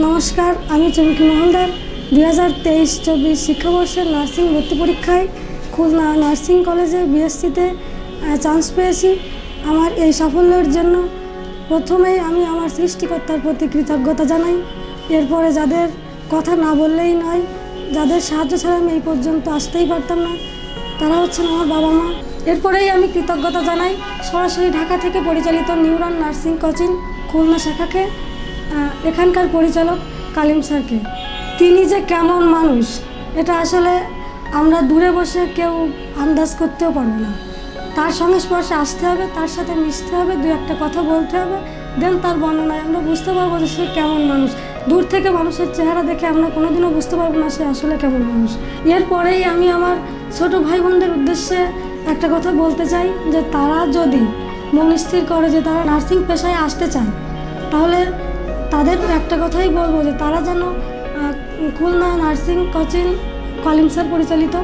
নমস্কার, আমি চুমকি মহলদার। 2023-24 শিক্ষাবর্ষের নার্সিং ভর্তি পরীক্ষায় খুলনা নার্সিং কলেজে বিএসসিতে চান্স পেয়েছি। আমার এই সাফল্যের জন্য প্রথমেই আমি আমার সৃষ্টিকর্তার প্রতি কৃতজ্ঞতা জানাই। এরপরে যাদের কথা না বললেই নয়, যাদের সাহায্য ছাড়া আমি এই পর্যন্ত আসতেই পারতাম না, তারা হচ্ছেন আমার বাবা মা। এরপরেই আমি কৃতজ্ঞতা জানাই সরাসরি ঢাকা থেকে পরিচালিত নিউরন নার্সিং কোচিং খুলনা শাখাকে, এখানকার পরিচালক কালিম স্যারকে। তিনি যে কেমন মানুষ এটা আসলে আমরা দূরে বসে কেউ আন্দাজ করতেও পারবো না। তার সংস্পর্শে আসতে হবে, তার সাথে মিশতে হবে, দু একটা কথা বলতে হবে, দেন তার বর্ণনায় আমরা বুঝতে পারবো যে সে কেমন মানুষ। দূর থেকে মানুষের চেহারা দেখে আমরা কোনোদিনও বুঝতে পারবো না সে আসলে কেমন মানুষ। এরপরেই আমি আমার ছোট ভাই বোনদের উদ্দেশ্যে একটা কথা বলতে চাই যে তারা যদি মন স্থির করে যে তারা নার্সিং পেশায় আসতে চায়, তাহলে তাদের একটা কথাই বলবো যে তারা যেন Khulna nursing coaching Kalim sir পরিচালিত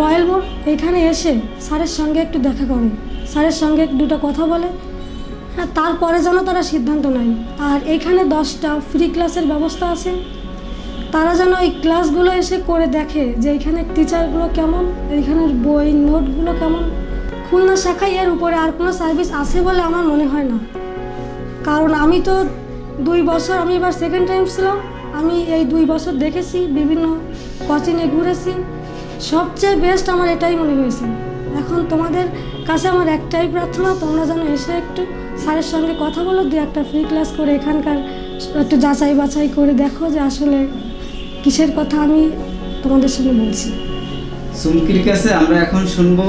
রয়্যাল বোর্ড এখানে এসে স্যারের সঙ্গে একটু দেখা করে, স্যারের সঙ্গে দুটো কথা বলে, হ্যাঁ, তারপরে যেন তারা সিদ্ধান্ত নেয়। আর এখানে 10টা ফ্রি ক্লাসের ব্যবস্থা আছে। তারা যেন এই ক্লাসগুলো এসে করে দেখে যে এইখানে টিচারগুলো কেমন, এইখানের বই নোটগুলো কেমন। খুলনা শাখায় এর উপরে আর কোনো সার্ভিস আছে বলে আমার মনে হয় না, কারণ আমি তো 2 বছর, আমি এবার সেকেন্ড টাইম ছিলাম, আমি এই 2 বছর দেখেছি, বিভিন্ন কোচিংয়ে ঘুরেছি, সবচেয়ে বেস্ট আমার এটাই মনে হয়েছে। এখন তোমাদের কাছে আমার একটাই প্রার্থনা, তোমরা যেন এসে একটু স্যারের সঙ্গে কথা বলো, 2-একটা ফ্রি ক্লাস করে এখানকার একটু যাচাই বাছাই করে দেখো যে আসলে কিসের কথা আমি তোমাদের সঙ্গে বলছি। চুমকির কাছে আমরা এখন শুনবো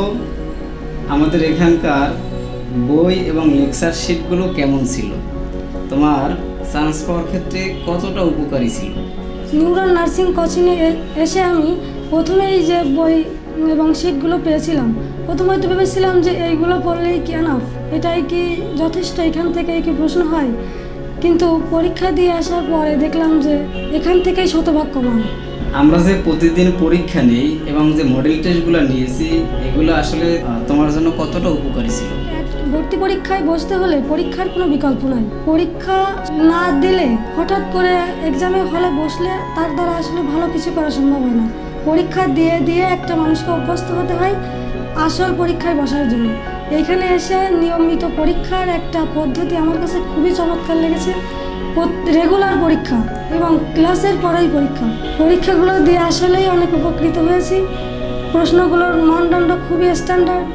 আমাদের এখানকার বই এবং লেকচার শিটগুলো কেমন ছিল, তোমার চান্স পাওয়ার ক্ষেত্রে কতটা উপকারী ছিল। নিউরন নার্সিং কোচিংয়ে এসে আমি প্রথমেই যে বই এবং শিটগুলো পেয়েছিলাম, প্রথমে তো ভেবেছিলাম যে এইগুলো পড়লেই কি এনাফ, এটাই কি যথেষ্ট, এখান থেকেই কি প্রশ্ন হয়। কিন্তু পরীক্ষা দিয়ে আসার পরে দেখলাম যে এখান থেকেই শতভাগ কমান। আমরা যে প্রতিদিন পরীক্ষা নেই এবং যে মডেল টেস্টগুলো নিয়েছি, এগুলো আসলে তোমার জন্য কতটা উপকারী ছিল। ভর্তি পরীক্ষায় বসতে হলে পরীক্ষার কোনো বিকল্প নাই। পরীক্ষা না দিলে হঠাৎ করে এক্সামে হলে বসলে তার দ্বারা আসলে ভালো কিছু করা সম্ভব হয় না। পরীক্ষা দিয়ে দিয়ে একটা মানুষকে অভ্যস্ত হতে হয় আসল পরীক্ষায় বসার জন্য। এইখানে এসে নিয়মিত পরীক্ষার একটা পদ্ধতি আমার কাছে খুবই চমৎকার লেগেছে। রেগুলার পরীক্ষা এবং ক্লাসের পরেই পরীক্ষাগুলো দিয়ে আসলেই অনেক উপকৃত হয়েছি। প্রশ্নগুলোর মানদণ্ড খুবই স্ট্যান্ডার্ড,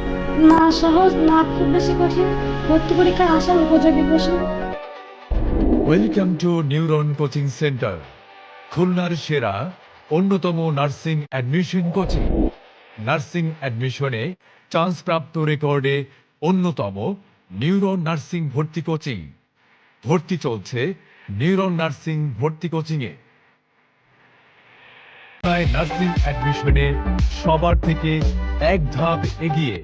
না সহজ না খুব বেশি কঠিন, ভর্তি পরীক্ষায় আসার উপযোগী প্রশ্ন। Welcome to neuron coaching centre, খুলনার সেরা অন্যতম নার্সিং অ্যাডমিশন কোচিং। নার্সিং অ্যাডমিশনে চান্সপ্রাপ্ত রেকর্ডে অন্যতম নিউরন নার্সিং ভর্তি কোচিং। ভর্তি চলছে নিউরন নার্সিং ভর্তি কোচিংয়ে। নার্সিং অ্যাডমিশনে সবার থেকে এক ধাপ এগিয়ে।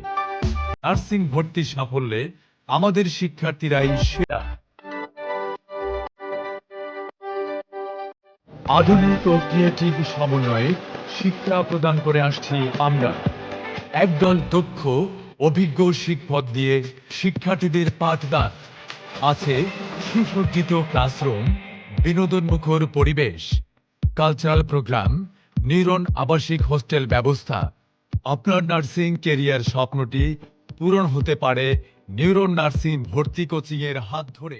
নার্সিং ভর্তি সাফল্যে আমাদের শিক্ষার্থীরাই সেরা। আধুনিক ও ক্রিয়েটিভ সমন্বয়ে শিক্ষা প্রদান করে আসছি আমরা। একদল দক্ষ অভিজ্ঞ শিক্ষক দিয়ে শিক্ষার্থীদের পাঠদান। আছে সুসজ্জিত ক্লাসরুম, বিনোদনমুখর পরিবেশ, কালচারাল প্রোগ্রাম, নিউরন আবাসিক হোস্টেল ব্যবস্থা। আপনার নার্সিং ক্যারিয়ার স্বপ্নটি পূরণ হতে পারে নিউরন নার্সিং ভর্তি কোচিংয়ের হাত ধরে।